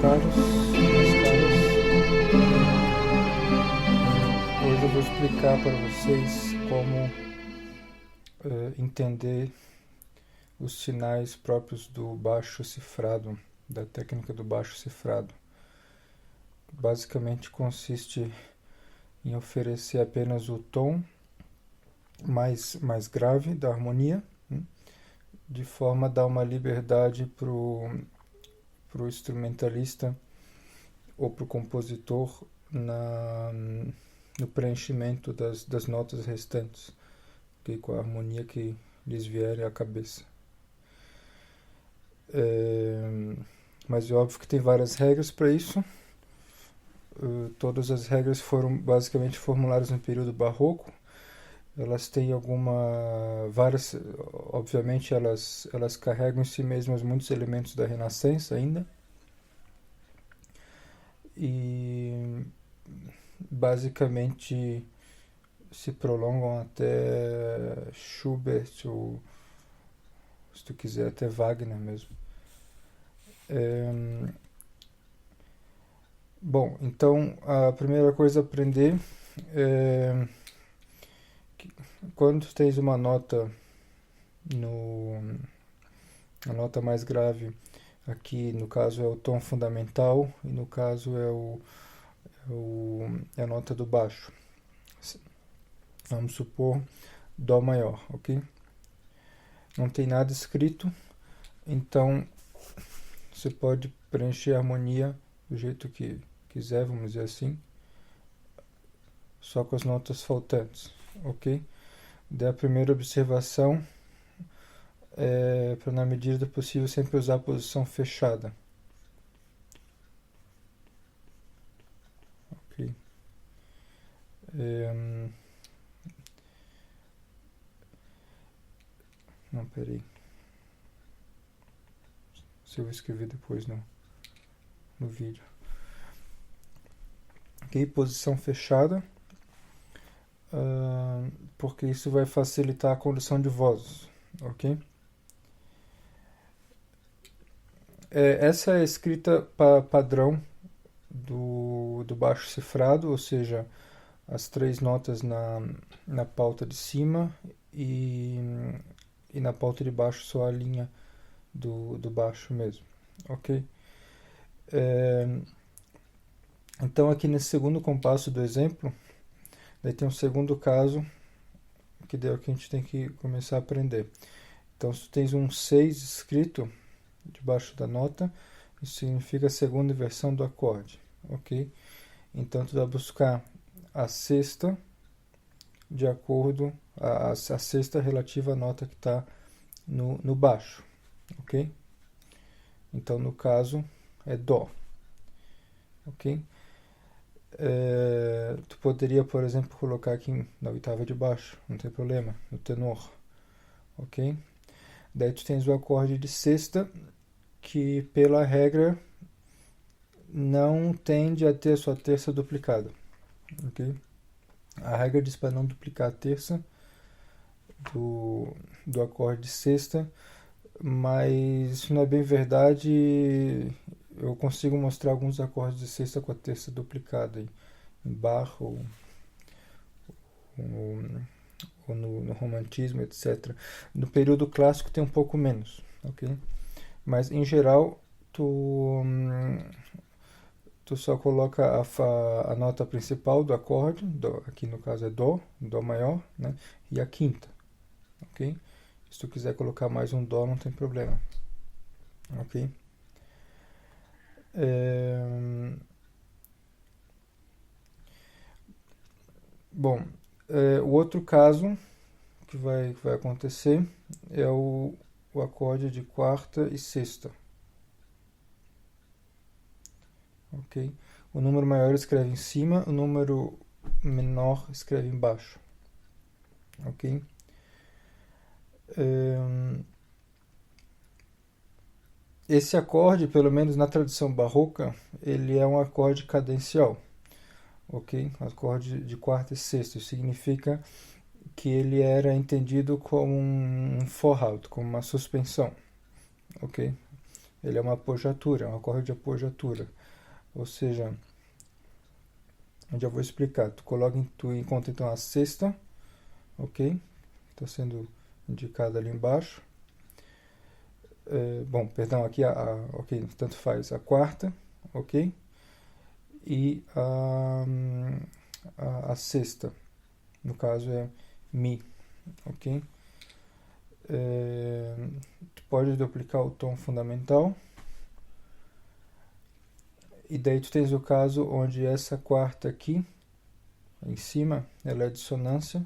caros, minhas caras. Hoje eu vou explicar para vocês como entender os sinais próprios do baixo cifrado, da técnica do baixo cifrado. Basicamente consiste em oferecer apenas o tom mais grave da harmonia, de forma a dar uma liberdade pro instrumentalista ou pro compositor no preenchimento das notas restantes, com a harmonia que lhes vier à cabeça. Mas é óbvio que tem várias regras para isso. Todas as regras foram basicamente formuladas no período barroco. Elas têm várias, obviamente elas carregam em si mesmas muitos elementos da Renascença ainda. E basicamente se prolongam até Schubert, ou se tu quiser até Wagner mesmo. Bom, então a primeira coisa a aprender é que quando tu tens uma nota a nota mais grave, aqui no caso é o tom fundamental e no caso é a nota do baixo. Vamos supor Dó maior, ok? Não tem nada escrito, então você pode preencher a harmonia do jeito que quiser, vamos dizer assim, só com as notas faltantes, ok? Daí a primeira observação é para, na medida do possível, sempre usar a posição fechada. Ok. Não, peraí. Se eu vou escrever depois no vídeo. Ok, posição fechada, porque isso vai facilitar a condução de vozes, ok? Essa é a escrita padrão do baixo cifrado, ou seja, as três notas na pauta de cima e na pauta de baixo só a linha do baixo mesmo, ok? Então aqui nesse segundo compasso do exemplo, daí tem um segundo caso, que é o que a gente tem que começar a aprender. Então se tu tens um 6 escrito debaixo da nota, isso significa a segunda inversão do acorde, ok? Então tu vai buscar a sexta de acordo, a sexta relativa à nota que está no baixo, ok? Então no caso é Dó, ok? Tu poderia, por exemplo, colocar aqui na oitava de baixo, não tem problema, no tenor, ok? Daí tu tens o acorde de sexta, que pela regra não tende a ter a sua terça duplicada, ok? A regra diz para não duplicar a terça do acorde de sexta, mas isso não é bem verdade. Eu consigo mostrar alguns acordes de sexta com a terça duplicada em Bach ou no romantismo, etc. No período clássico tem um pouco menos, ok? Mas em geral tu só coloca a nota principal do acorde, aqui no caso é Dó maior, né? E a quinta, ok? Se tu quiser colocar mais um Dó, não tem problema, ok? Bom, o outro caso que vai acontecer é o acorde de quarta e sexta, ok? O número maior escreve em cima, o número menor escreve embaixo, ok? Esse acorde, pelo menos na tradição barroca, ele é um acorde cadencial, ok? Acorde de quarta e sexta. Isso significa que ele era entendido como um forralto, como uma suspensão, ok? Ele é uma apogiatura, é um acorde de apogiatura. Ou seja, eu já vou explicar. Tu encontra então a sexta, ok? Está sendo indicada ali embaixo. Bom, perdão, aqui ok, tanto faz. A quarta, ok? E a sexta, no caso é Mi, ok? Tu pode duplicar o tom fundamental. E daí tu tens o caso onde essa quarta aqui, em cima, ela é dissonância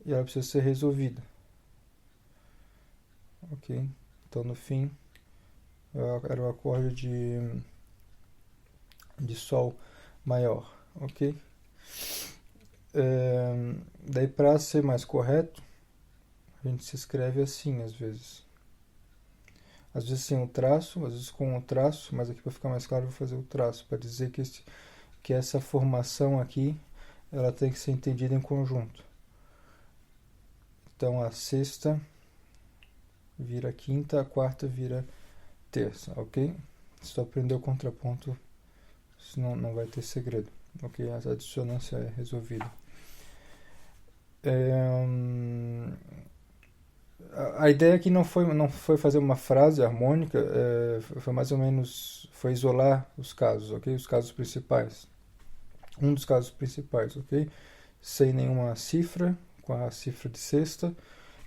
e ela precisa ser resolvida. Ok? Então no fim era o acorde de Sol maior. Ok? Daí para ser mais correto, a gente se escreve assim às vezes. Às vezes sem o traço, às vezes com o traço, mas aqui para ficar mais claro eu vou fazer o traço, para dizer que essa formação aqui ela tem que ser entendida em conjunto. Então a sexta vira quinta, a quarta vira terça, ok? Se tu aprender o contraponto, senão não vai ter segredo, ok? A dissonância é resolvida. A ideia aqui não foi fazer uma frase harmônica, foi mais ou menos, foi isolar os casos, ok? Os casos principais. Um dos casos principais, ok? Sem nenhuma cifra, com a cifra de sexta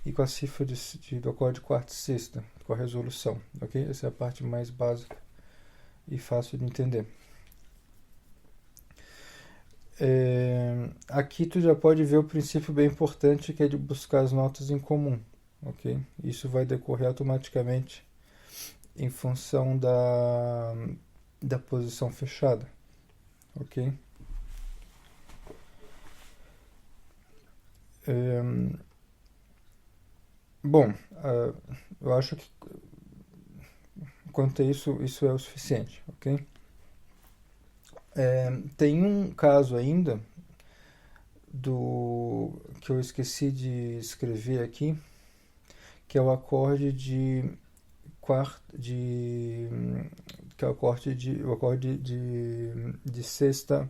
e com a cifra do acorde de quarta e sexta, com a resolução, ok? Essa é a parte mais básica e fácil de entender. Aqui tu já pode ver o princípio bem importante, que é de buscar as notas em comum, ok? Isso vai decorrer automaticamente em função da posição fechada, ok? Bom, eu acho que quanto a isso é o suficiente, ok? Tem um caso ainda que eu esqueci de escrever aqui, que é o acorde de que é o acorde de sexta.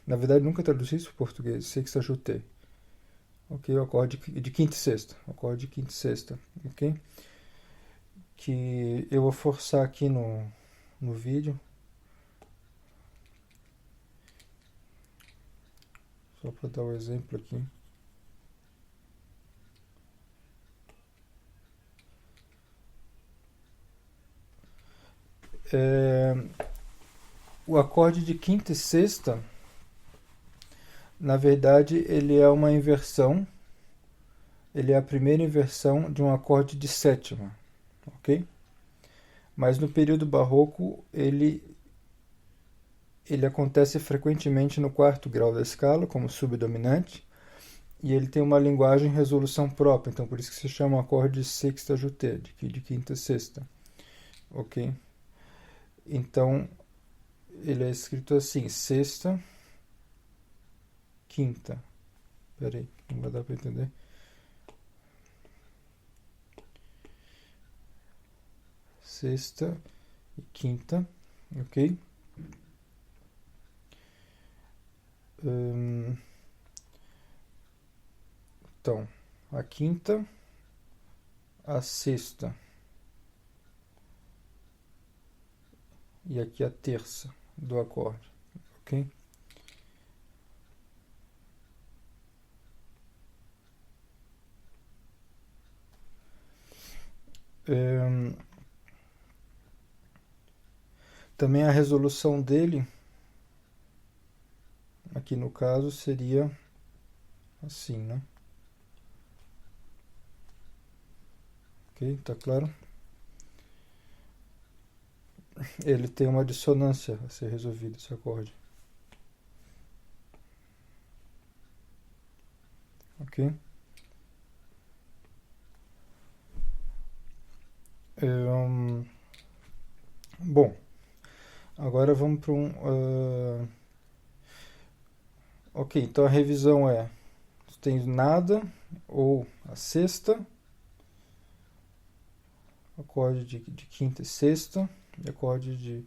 Na verdade nunca traduzi isso para o português, sexta jutê, ok? O acorde de quinta e sexta, acorde de quinta e sexta, ok? Que eu vou forçar aqui no vídeo, só para dar um exemplo aqui. O acorde de quinta e sexta, na verdade, ele é uma inversão, ele é a primeira inversão de um acorde de sétima, ok? Mas no período barroco ele acontece frequentemente no quarto grau da escala, como subdominante, e ele tem uma linguagem em resolução própria, então por isso que se chama acorde de sexta jutê, de quinta e sexta, ok? Então ele é escrito assim, sexta, quinta. Peraí, não vai dar para entender. Sexta e quinta, ok? Então, a quinta, a sexta e aqui a terça do acorde, ok? Também a resolução dele, aqui no caso, seria assim, né? Ok, tá claro? Ele tem uma dissonância a ser resolvida, esse acorde. Ok? Bom, agora vamos para ok, então a revisão é: tu tens nada ou a sexta, acorde de quinta e sexta, e acorde de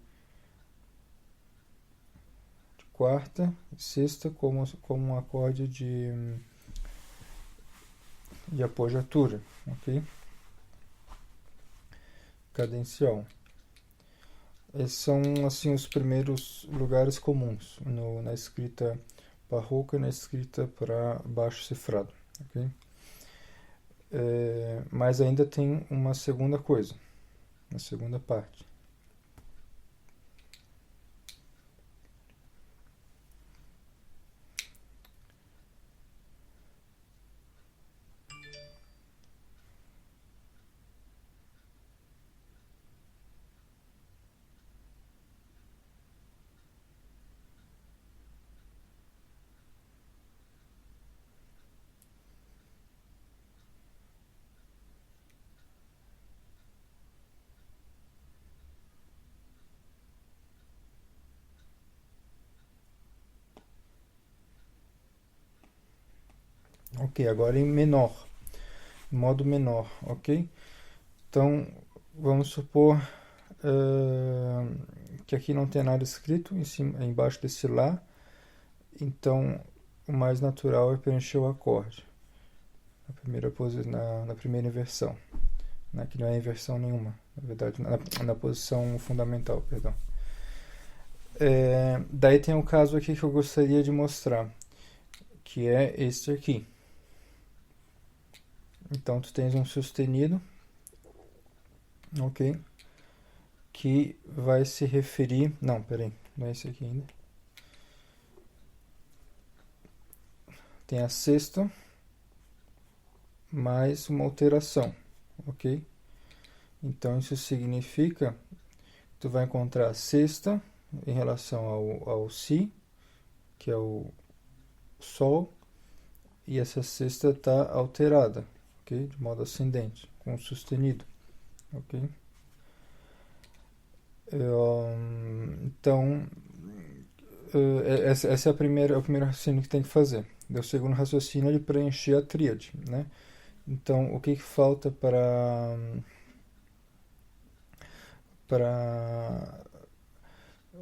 quarta e sexta como um acorde de apogiatura, ok? Cadencial. Esses são assim os primeiros lugares comuns na escrita barroca e na escrita para baixo cifrado, ok? Mas ainda tem uma segunda coisa, uma segunda parte. Ok, agora em menor, modo menor, ok? Então, vamos supor que aqui não tem nada escrito embaixo desse Lá, então o mais natural é preencher o acorde na primeira inversão, né? Que não é inversão nenhuma, na verdade, na posição fundamental, perdão. Daí tem um caso aqui que eu gostaria de mostrar, que é este aqui. Então tu tens um sustenido, ok? Que vai se referir... Não, peraí, não é esse aqui ainda. Tem a sexta mais uma alteração, ok? Então isso significa que tu vai encontrar a sexta em relação ao Si, que é o Sol, e essa sexta está alterada, ok? De modo ascendente, com sustenido, ok? Então, essa é o primeiro raciocínio que tem que fazer. O segundo raciocínio é de preencher a tríade, né? Então, o que falta para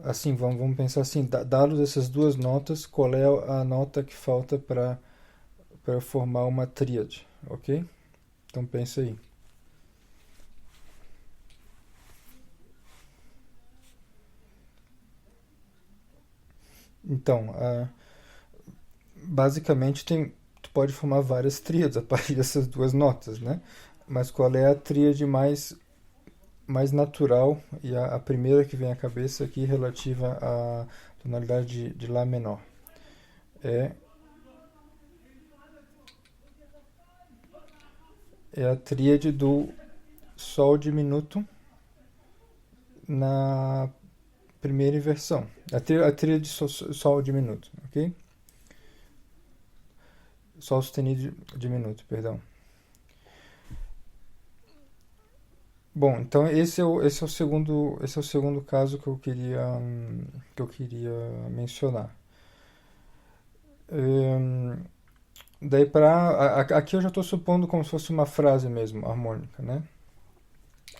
assim, vamos pensar assim, dados essas duas notas, qual é a nota que falta para formar uma tríade, ok? Então pensa aí. Então, basicamente tu pode formar várias tríades a partir dessas duas notas, né? Mas qual é a tríade mais natural e a primeira que vem à cabeça aqui relativa à tonalidade de Lá menor? É a tríade do Sol diminuto na primeira inversão. A tríade de Sol diminuto, ok? Sol sustenido diminuto, perdão. Bom, então esse é o segundo caso que eu queria mencionar. Daí aqui eu já estou supondo como se fosse uma frase mesmo, harmônica, né?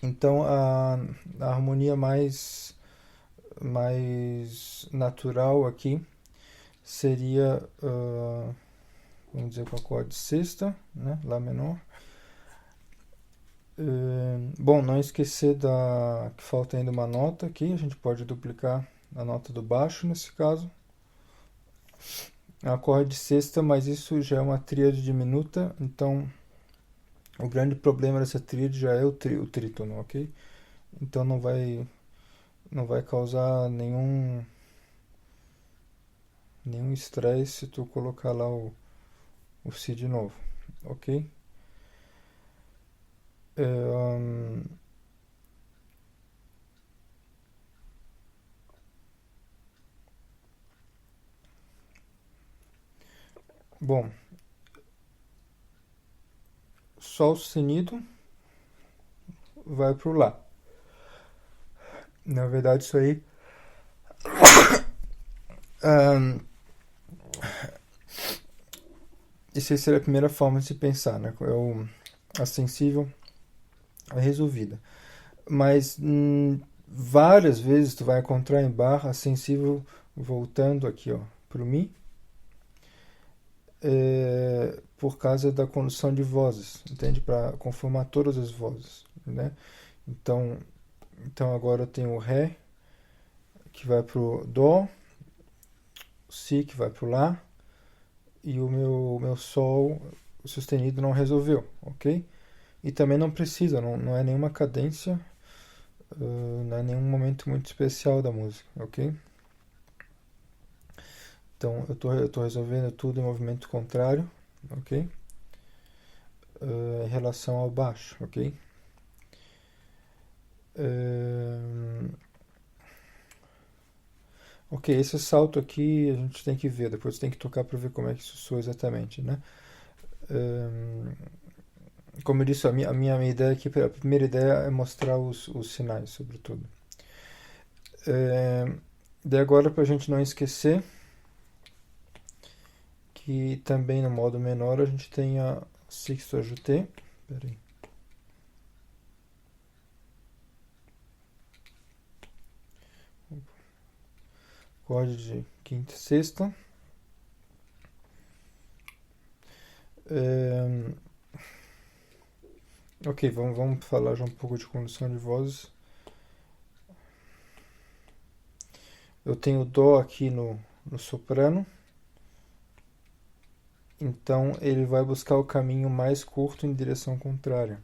Então a harmonia mais natural aqui seria, vamos dizer, com o acorde sexta, né? Lá menor. Bom, não esquecer que falta ainda uma nota aqui, a gente pode duplicar a nota do baixo nesse caso. Acorde sexta, mas isso já é uma tríade diminuta, então o grande problema dessa tríade já é o trítono, ok? Então não vai causar nenhum estresse se tu colocar lá o Si de novo, ok? Bom, Sol sustenido vai pro Lá. Na verdade, isso aí essa seria a primeira forma de se pensar, né? A sensível é resolvida. mas várias vezes tu vai encontrar em Bach a sensível voltando aqui, ó, pro Mi, por causa da condução de vozes, entende? Para conformar todas as vozes, né? Então, agora eu tenho o Ré, que vai pro Dó, o Si, que vai pro Lá, e o meu Sol sustenido não resolveu, ok? E também não precisa, não é nenhuma cadência, não é nenhum momento muito especial da música, ok? Então eu tô resolvendo tudo em movimento contrário, ok? Em relação ao baixo, ok? Ok, esse salto aqui a gente tem que ver, depois tem que tocar para ver como é que isso soa exatamente, né? Como eu disse, a minha ideia aqui, a primeira ideia é mostrar os sinais, sobretudo. Daí agora, para a gente não esquecer, que também no modo menor a gente tem a sexto ajusté. Peraí. Acorde de quinta e sexta. Ok, vamos falar já um pouco de condução de vozes. Eu tenho Dó aqui no soprano. Então ele vai buscar o caminho mais curto em direção contrária.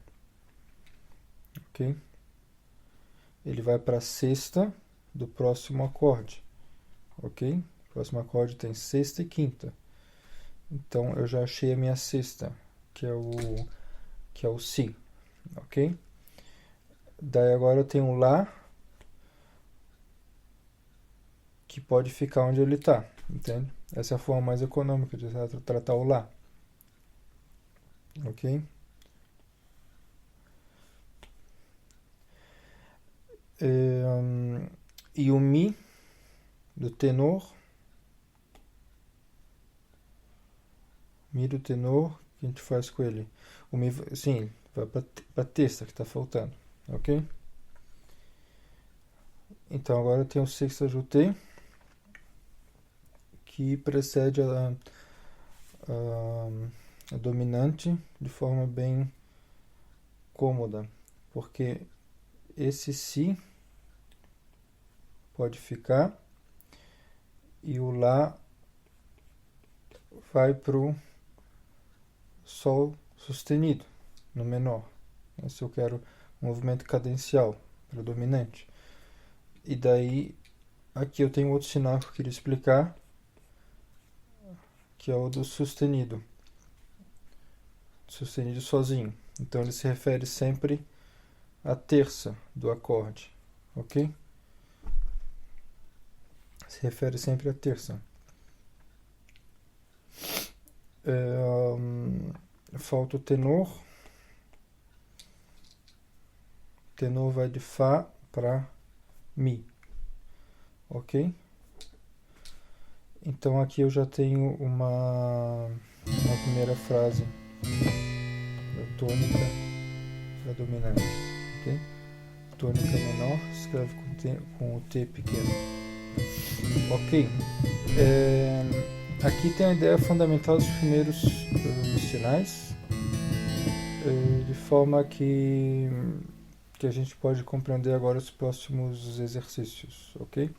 Ok? Ele vai para a sexta do próximo acorde. Ok? O próximo acorde tem sexta e quinta. Então eu já achei a minha sexta, que é o Si. Ok? Daí agora eu tenho o Lá, que pode ficar onde ele está. Entende? Essa é a forma mais econômica de tratar o Lá. Ok? E o Mi do tenor. Mi do tenor, o que a gente faz com ele? O Mi, sim, vai para terça que está faltando. Ok? Então agora tem o sexto ajusté, que precede a dominante de forma bem cômoda, porque esse Si pode ficar e o Lá vai pro Sol sustenido no menor. Se eu quero um movimento cadencial predominante. E daí aqui eu tenho outro sinal que eu queria explicar, que é o do sustenido. Sustenido sozinho. Então ele se refere sempre à terça do acorde, ok? Se refere sempre à terça. Falta o tenor. O tenor vai de Fá para Mi, ok? Então aqui eu já tenho uma primeira frase da tônica da dominante, ok? Tônica menor, escreve com o T pequeno. Ok. Aqui tem a ideia fundamental dos primeiros sinais, de forma que a gente pode compreender agora os próximos exercícios, ok?